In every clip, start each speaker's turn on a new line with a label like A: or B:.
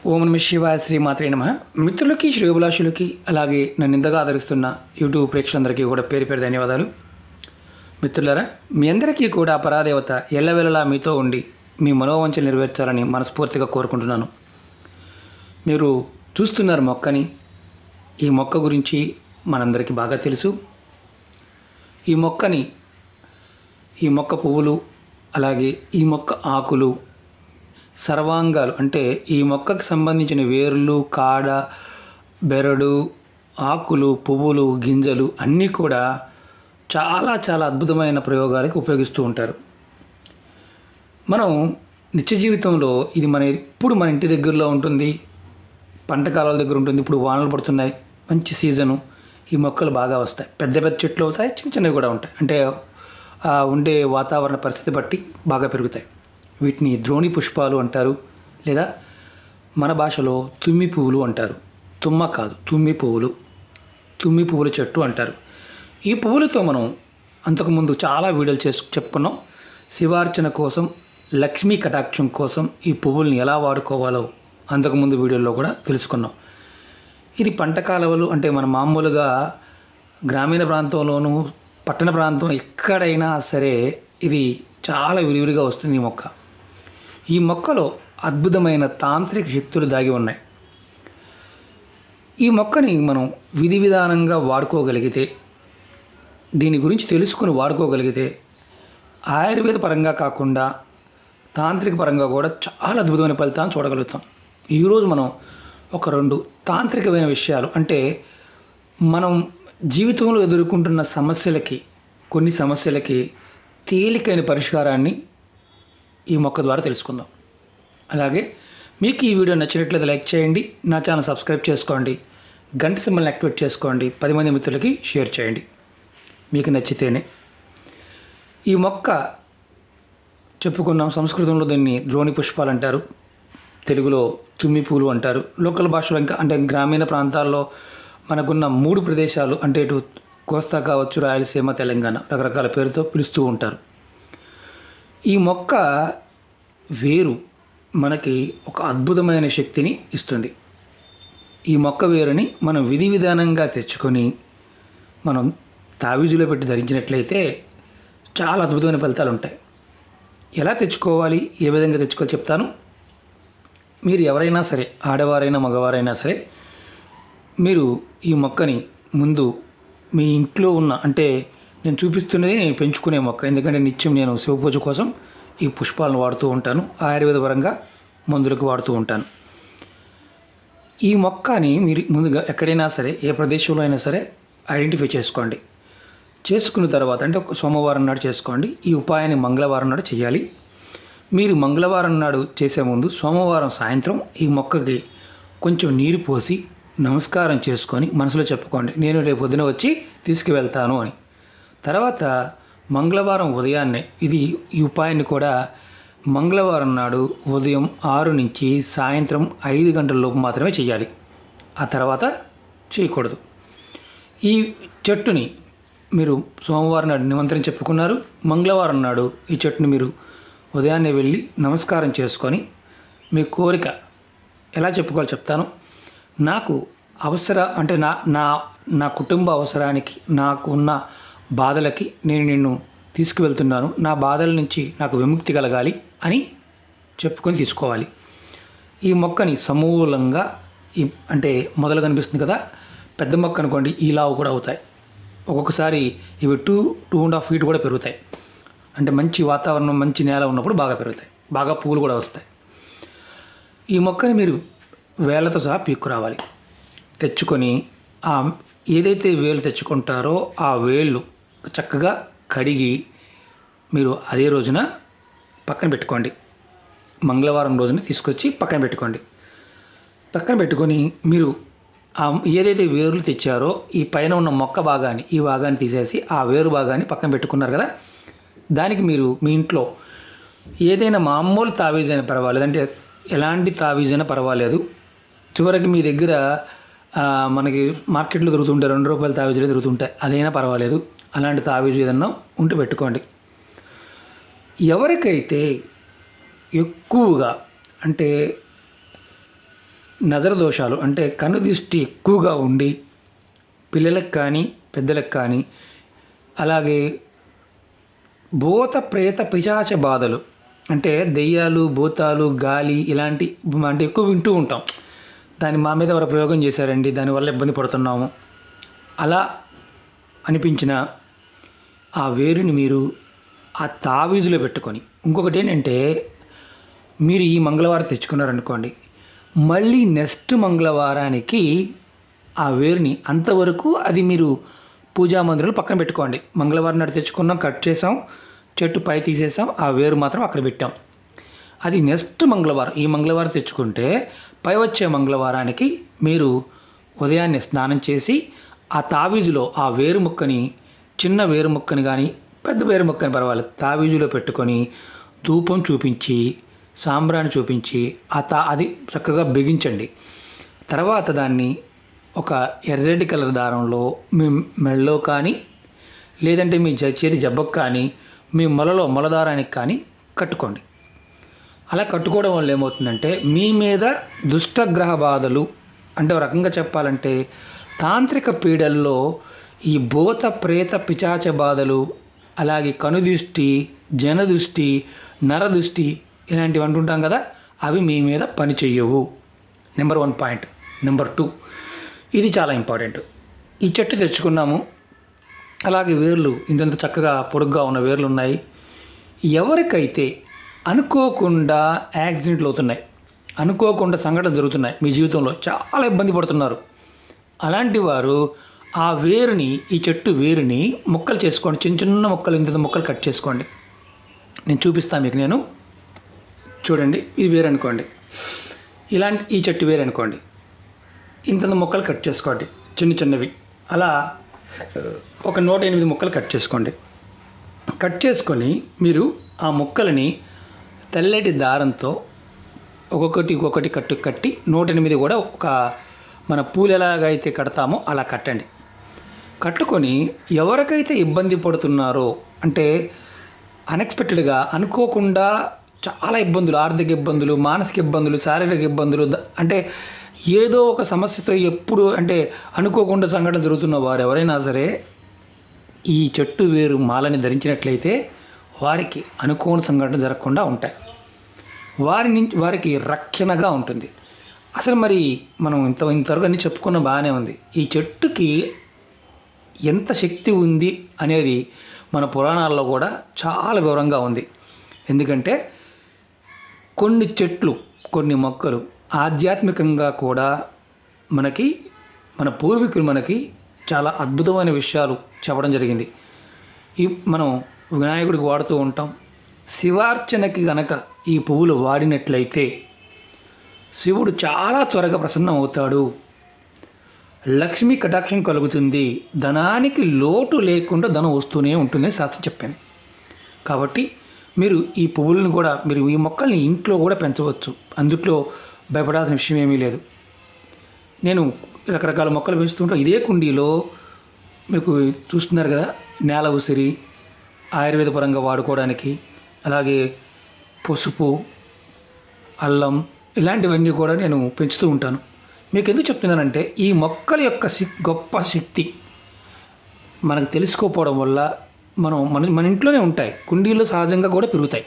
A: ఓం నమ శివాయ శ్రీమాత్రే నమః. మిత్రులకి, శ్రేయోభిలాషులకి, అలాగే నన్ను ఇంతగా ఆదరిస్తున్న యూట్యూబ్ ప్రేక్షకులందరికీ కూడా పేరు పేరు ధన్యవాదాలు. మిత్రులారా, మీ అందరికీ కూడా పరాదేవత ఎల్లవెల్లలా మీతో ఉండి మీ మనోవంచలు నెరవేర్చాలని మనస్ఫూర్తిగా కోరుకుంటున్నాను. మీరు చూస్తున్నారు మొక్కని. ఈ మొక్క గురించి మనందరికీ బాగా తెలుసు. ఈ మొక్క పువ్వులు, అలాగే ఈ మొక్క ఆకులు, సర్వాంగాలు అంటే ఈ మొక్కకు సంబంధించిన వేర్లు, కాడ, బెరడు, ఆకులు, పువ్వులు, గింజలు అన్నీ కూడా చాలా చాలా అద్భుతమైన ప్రయోగాలకు ఉపయోగిస్తూ ఉంటారు. మనం నిత్య జీవితంలో ఇది ఎప్పుడు మన ఇంటి దగ్గరలో ఉంటుంది, పంట కాలాల దగ్గర ఉంటుంది. ఇప్పుడు వానలు పడుతున్నాయి, మంచి సీజను, ఈ మొక్కలు బాగా వస్తాయి. పెద్ద పెద్ద చెట్లు అవుతాయి, చిన్న చిన్నవి కూడా ఉంటాయి. అంటే ఉండే వాతావరణ పరిస్థితి బట్టి బాగా పెరుగుతాయి. వీటిని ద్రోణి పుష్పాలు అంటారు, లేదా మన భాషలో తుమ్మి పువ్వులు అంటారు. తుమ్మ కాదు, తుమ్మి పువ్వుల చెట్టు అంటారు. ఈ పువ్వులతో మనం అంతకుముందు చాలా వీడియోలు చెప్పుకున్నాం. శివార్చన కోసం, లక్ష్మీ కటాక్షం కోసం ఈ పువ్వుల్ని ఎలా వాడుకోవాలో అంతకుముందు వీడియోలో కూడా తెలుసుకున్నాం. ఇది పంట కాలువలు అంటే మన మామూలుగా గ్రామీణ ప్రాంతంలోనూ, పట్టణ ప్రాంతం ఎక్కడైనా సరే ఇది చాలా విరివిరిగా వస్తుంది. ఈ మొక్కలో అద్భుతమైన తాంత్రిక శక్తులు దాగి ఉన్నాయి. ఈ మొక్కని మనం విధి విధానంగా వాడుకోగలిగితే, దీని గురించి తెలుసుకుని వాడుకోగలిగితే, ఆయుర్వేద పరంగా కాకుండా తాంత్రిక పరంగా కూడా చాలా అద్భుతమైన ఫలితాలను చూడగలుగుతాం. ఈరోజు మనం ఒక 2 తాంత్రికమైన విషయాలు, అంటే మనం జీవితంలో ఎదుర్కొంటున్న కొన్ని సమస్యలకి తేలికైన పరిష్కారాన్ని ఈ మొక్క ద్వారా తెలుసుకుందాం. అలాగే మీకు ఈ వీడియో నచ్చినట్లయితే లైక్ చేయండి, నా ఛానల్ సబ్స్క్రైబ్ చేసుకోండి, గంట సింబల్ని యాక్టివేట్ చేసుకోండి, 10 మంది మిత్రులకి షేర్ చేయండి మీకు నచ్చితేనే. ఈ మొక్క చెప్పుకున్నాం, సంస్కృతంలో దీన్ని ద్రోణి పుష్పాలు అంటారు, తెలుగులో తుమ్మి పూలు అంటారు. లోకల్ భాషలో ఇంకా అంటే గ్రామీణ ప్రాంతాల్లో మనకున్న 3 ప్రదేశాలు, అంటే ఇటు కోస్తా కావచ్చు, రాయలసీమ, తెలంగాణ, రకరకాల పేరుతో పిలుస్తూ ఉంటారు. ఈ మొక్క వేరు మనకి ఒక అద్భుతమైన శక్తిని ఇస్తుంది. ఈ మొక్క వేరుని మనం విధి విధానంగా తెచ్చుకొని మనం తావీజులో పెట్టి ధరించినట్లయితే చాలా అద్భుతమైన ఫలితాలు ఉంటాయి. ఎలా తెచ్చుకోవాలి, ఏ విధంగా తెచ్చుకోవాలి చెప్తాను. మీరు ఎవరైనా సరే, ఆడవారైనా మగవారైనా సరే, మీరు ఈ మొక్కని ముందు మీ ఇంట్లో ఉన్న, అంటే నేను చూపిస్తున్నది నేను పెంచుకునే మొక్క, ఎందుకంటే నిత్యం నేను శివపూజ కోసం ఈ పుష్పాలను వాడుతూ ఉంటాను, ఆయుర్వేద పరంగా మందులకు వాడుతూ ఉంటాను. ఈ మొక్కని మీరు ముందుగా ఎక్కడైనా సరే, ఏ ప్రదేశంలో అయినా సరే ఐడెంటిఫై చేసుకోండి. చేసుకున్న తర్వాత అంటే సోమవారం నాడు చేసుకోండి. ఈ ఉపాయాన్ని మంగళవారం నాడు చేయాలి. మీరు మంగళవారం నాడు చేసే ముందు సోమవారం సాయంత్రం ఈ మొక్కకి కొంచెం నీరు పోసి నమస్కారం చేసుకొని మనసులో చెప్పుకోండి, నేను రేపు పొద్దున వచ్చి తీసుకువెళ్తాను అని. తర్వాత మంగళవారం ఉదయాన్నే ఈ ఉపాయాన్ని కూడా మంగళవారం నాడు ఉదయం 6 నుంచి సాయంత్రం 5 గంటల లోపు మాత్రమే చేయాలి. ఆ తర్వాత చేయకూడదు. ఈ చెట్టుని మీరు సోమవారం నాడు నిమంత్రం చెప్పుకున్నారు, మంగళవారం నాడు ఈ చెట్టుని మీరు ఉదయాన్నే వెళ్ళి నమస్కారం చేసుకొని మీ కోరిక ఎలా చెప్పుకోవాలో చెప్తాను. నాకు అంటే నా కుటుంబ అవసరానికి, నాకు ఉన్న బాధలకి నేను నిన్ను తీసుకువెళ్తున్నాను, నా బాధల నుంచి నాకు విముక్తి కలగాలి అని చెప్పుకొని తీసుకోవాలి. ఈ మొక్కని సమూలంగా అంటే మొదలు కనిపిస్తుంది కదా, పెద్ద మొక్క అనుకోండి, ఈ లావు కూడా అవుతాయి. ఒక్కొక్కసారి ఇవి 2.5 ఫీట్ కూడా పెరుగుతాయి. అంటే మంచి వాతావరణం, మంచి నేల ఉన్నప్పుడు బాగా పెరుగుతాయి, బాగా పువ్వులు కూడా వస్తాయి. ఈ మొక్కని మీరు వేళ్ళతో సహా పీక్కురావాలి. తెచ్చుకొని ఏదైతే వేలు తెచ్చుకుంటారో ఆ వేళ్ళు చక్కగా కడిగి మీరు అదే రోజున పక్కన పెట్టుకోండి. మంగళవారం రోజున తీసుకొచ్చి పక్కన పెట్టుకొని మీరు ఏదైతే వేర్లు తెచ్చారో ఈ పైన ఉన్న మొక్క భాగాన్ని, ఈ భాగాన్ని తీసేసి ఆ వేరు భాగాన్ని పక్కన పెట్టుకున్నారు కదా, దానికి మీరు మీ ఇంట్లో ఏదైనా మామూలు తావీజైనా పర్వాలేదు, అంటే ఎలాంటి తావీజైనా పర్వాలేదు, చివరికి మీ దగ్గర మనకి మార్కెట్లో దొరుకుతుంటాయి, 2 రూపాయల తావీజులే దొరుకుతుంటాయి, అదైనా పర్వాలేదు, అలాంటి తావీజు ఏదన్నా ఉంటే పెట్టుకోండి. ఎవరికైతే ఎక్కువగా అంటే నజర దోషాలు అంటే కన్ను దృష్టి ఎక్కువగా ఉండి పిల్లలకు కానీ పెద్దలకు కానీ, అలాగే భూత ప్రేత పిశాచ బాధలు అంటే దెయ్యాలు భూతాలు గాలి ఇలాంటి అంటే ఎక్కువ వింటూ ఉంటాం. దాన్ని మా మీద ఎవరు ప్రయోగం చేశారండి, దానివల్ల ఇబ్బంది పడుతున్నాము అలా అనిపించిన ఆ వేరుని మీరు ఆ తావీజులో పెట్టుకొని, ఇంకొకటి ఏంటంటే మీరు ఈ మంగళవారం తెచ్చుకున్నారనుకోండి, మళ్ళీ నెక్స్ట్ మంగళవారానికి ఆ వేరుని అంతవరకు అది మీరు పూజా మందిరంలో పక్కన పెట్టుకోండి. మంగళవారం నాడు తెచ్చుకున్నాం, కట్ చేసాం, చెట్టు పై తీసేసాం, ఆ వేరు మాత్రం అక్కడ పెట్టాం. అది నెక్స్ట్ మంగళవారం, ఈ మంగళవారం తెచ్చుకుంటే పై వచ్చే మంగళవారానికి మీరు ఉదయాన్నే స్నానం చేసి ఆ తావీజులో ఆ వేరు ముక్కని, చిన్న వేరు ముక్కని కానీ పెద్ద వేరు ముక్కని పర్వాలేదు, తావీజులో పెట్టుకొని ధూపం చూపించి సాంబ్రాణి చూపించి అది చక్కగా బిగించండి. తర్వాత దాన్ని ఒక ఎర్రటి కలర్ దారంలో మీ మెడలో కానీ లేదంటే మీ చేతి జబ్బకు కానీ మీ మొలదారానికి కానీ కట్టుకోండి. అలా కట్టుకోవడం వల్ల ఏమవుతుందంటే మీ మీద దుష్టగ్రహ బాధలు అంటే ఒక రకంగా చెప్పాలంటే తాంత్రిక పీడల్లో ఈ భూత ప్రేత పిశాచ బాధలు, అలాగే కనుదృష్టి, జనదృష్టి, నరదృష్టి ఇలాంటివి అంటుంటాం కదా, అవి మీ మీద పని చెయ్యవు. Number 1 point. నెంబర్ 2, ఇది చాలా ఇంపార్టెంట్. ఈ చెట్టు తెచ్చుకున్నాము, అలాగే వేర్లు ఇంత చక్కగా పొడుగ్గా ఉన్న వేర్లు ఉన్నాయి. ఎవరికైతే అనుకోకుండా యాక్సిడెంట్లు అవుతున్నాయి, అనుకోకుండా సంఘటనలు జరుగుతున్నాయి, మీ జీవితంలో చాలా ఇబ్బంది పడుతున్నారు, అలాంటి వారు ఆ వేరుని, ఈ చెట్టు వేరుని ముక్కలు చేసుకోండి. చిన్న చిన్న ముక్కలు, ఇంత ముక్కలు కట్ చేసుకోండి. నేను చూపిస్తాను మీకు. నేను చూడండి, ఇది వేరు అనుకోండి, ఈ చెట్టు వేరు అనుకోండి, ఇంత ముక్కలు కట్ చేసుకోండి, చిన్న చిన్నవి. అలా ఒక 108 ముక్కలు కట్ చేసుకోండి. కట్ చేసుకొని మీరు ఆ ముక్కలని తెల్లటి దారంతో ఒక్కొక్కటి కట్టి 108 కూడా ఒక మన పూలు ఎలాగైతే కడతామో అలా కట్టండి. కట్టుకొని ఎవరికైతే ఇబ్బంది పడుతున్నారో అంటే అన్ఎక్స్పెక్టెడ్గా అనుకోకుండా చాలా ఇబ్బందులు, ఆర్థిక ఇబ్బందులు, మానసిక ఇబ్బందులు, శారీరక ఇబ్బందులు, అంటే ఏదో ఒక సమస్యతో ఎప్పుడు అంటే అనుకోకుండా సంఘటన జరుగుతున్న వారు ఎవరైనా సరే ఈ చెట్టు వేరు మాలని ధరించినట్లయితే వారికి అనుకోని సంఘటన జరగకుండా ఉంటాయి, వారికి రక్షణగా ఉంటుంది. అసలు మరి మనం ఇంతవరకు అన్నీ చెప్పుకున్న బాగానే ఉంది. ఈ చెట్టుకి ఎంత శక్తి ఉంది అనేది మన పురాణాల్లో కూడా చాలా వివరంగా ఉంది. ఎందుకంటే కొన్ని చెట్లు, కొన్ని మొక్కలు ఆధ్యాత్మికంగా కూడా మన పూర్వీకులు మనకి చాలా అద్భుతమైన విషయాలు చెప్పడం జరిగింది. మనం వినాయకుడికి వాడుతూ ఉంటాం. శివార్చనకి గనక ఈ పువ్వులు వాడినట్లయితే శివుడు చాలా త్వరగా ప్రసన్నం అవుతాడు, లక్ష్మీ కటాక్షం కలుగుతుంది, ధనానికి లోటు లేకుండా ధనం వస్తూనే ఉంటుందని శాస్త్రం చెప్పాను. కాబట్టి మీరు ఈ పువ్వులను కూడా, మీరు ఈ మొక్కల్ని ఇంట్లో కూడా పెంచవచ్చు, అందుట్లో భయపడాల్సిన విషయం ఏమీ లేదు. నేను రకరకాల మొక్కలు పెంచుతుంటాను. ఇదే కుండీలో మీకు చూస్తున్నారు కదా, నేల ఉసిరి ఆయుర్వేద పరంగా వాడుకోవడానికి, అలాగే పసుపు, అల్లం ఇలాంటివన్నీ కూడా నేను పెంచుతూ ఉంటాను. మీకు ఎందుకు చెప్తున్నానంటే ఈ మొక్కల యొక్క గొప్ప శక్తి మనకు తెలుసుకోకపోవడం వల్ల మన ఇంట్లోనే ఉంటాయి, కుండీల్లో సహజంగా కూడా పెరుగుతాయి,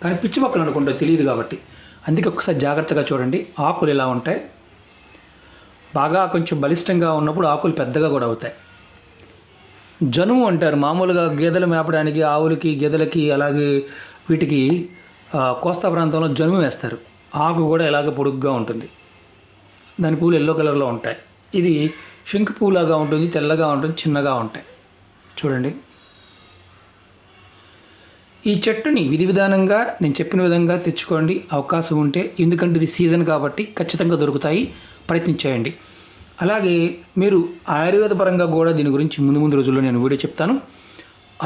A: కానీ పిచ్చి మొక్కలు అనుకుంటే తెలియదు. కాబట్టి అందుకే ఒకసారి జాగ్రత్తగా చూడండి. ఆకులు ఎలా ఉంటాయి, బాగా కొంచెం బలిష్టంగా ఉన్నప్పుడు ఆకులు పెద్దగా కూడా అవుతాయి. జనుము అంటారు, మామూలుగా గేదెలు మేపడానికి ఆవులకి, గేదెలకి, అలాగే వీటికి కోస్తా ప్రాంతంలో జనుము వేస్తారు. ఆకు కూడా ఇలాగ పొడుగ్గా ఉంటుంది, దాని పూలు ఎల్లో కలర్లో ఉంటాయి. ఇది శంకు పూలాగా ఉంటుంది, తెల్లగా ఉంటుంది, చిన్నగా ఉంటాయి. చూడండి, ఈ చెట్టుని విధి విధానంగా నేను చెప్పిన విధంగా తెచ్చుకోండి అవకాశం ఉంటే, ఎందుకంటే ఇది సీజన్ కాబట్టి ఖచ్చితంగా దొరుకుతాయి, ప్రయత్నించేయండి. అలాగే మీరు ఆయుర్వేద పరంగా కూడా దీని గురించి ముందు రోజుల్లో నేను వీడియో చెప్తాను.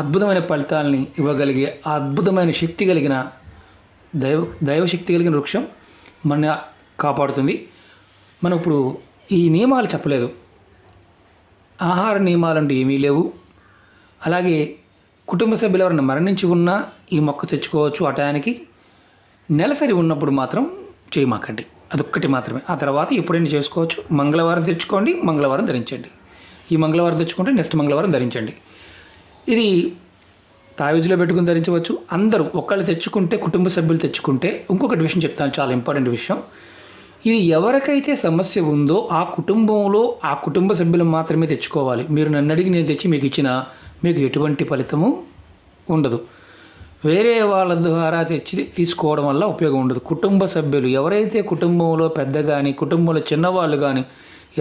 A: అద్భుతమైన ఫలితాలని ఇవ్వగలిగే అద్భుతమైన శక్తి కలిగిన దైవశక్తి కలిగిన వృక్షం మన కాపాడుతుంది. మనం ఇప్పుడు ఈ నియమాలు చెప్పలేదు, ఆహార నియమాలు అంటూ ఏమీ లేవు. అలాగే కుటుంబ సభ్యులు ఎవరైనా మరణించి ఉన్నా ఈ మొక్క తెచ్చుకోవచ్చు. ఆ టయానికి నెలసరి ఉన్నప్పుడు మాత్రం చేయమాకండి. అదొక్కటి మాత్రమే. ఆ తర్వాత ఎప్పుడైనా చేసుకోవచ్చు. మంగళవారం తెచ్చుకోండి, మంగళవారం ధరించండి. ఈ మంగళవారం తెచ్చుకుంటే నెక్స్ట్ మంగళవారం ధరించండి. ఇది తావిజులో పెట్టుకుని ధరించవచ్చు. అందరూ ఒకళ్ళు తెచ్చుకుంటే, కుటుంబ సభ్యులు తెచ్చుకుంటే, ఇంకొకటి విషయం చెప్తాను, చాలా ఇంపార్టెంట్ విషయం. ఇది ఎవరికైతే సమస్య ఉందో ఆ కుటుంబంలో ఆ కుటుంబ సభ్యులు మాత్రమే తెచ్చుకోవాలి. మీరు నన్ను అడిగి నేను తెచ్చి మీకు ఇచ్చినా మీకు ఎటువంటి ఫలితము ఉండదు. వేరే వాళ్ళ ద్వారా తెచ్చి తీసుకోవడం వల్ల ఉపయోగం ఉండదు. కుటుంబ సభ్యులు ఎవరైతే కుటుంబంలో పెద్ద కానీ కుటుంబంలో చిన్నవాళ్ళు కానీ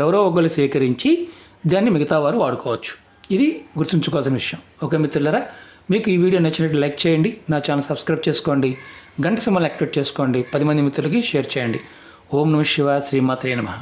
A: ఎవరో ఒకరు సేకరించి దాన్ని మిగతా వారు వాడుకోవచ్చు. ఇది గుర్తుంచుకోవాల్సిన విషయం. ఓకే మిత్రులారా, మీకు ఈ వీడియో నచ్చినట్టు లైక్ చేయండి, నా ఛానల్ సబ్స్క్రైబ్ చేసుకోండి, గంట సింబల్ యాక్టివేట్ చేసుకోండి, 10 మంది మిత్రులకి షేర్ చేయండి. ఓం నమః శివాయ, శ్రీమాత్రే నమః.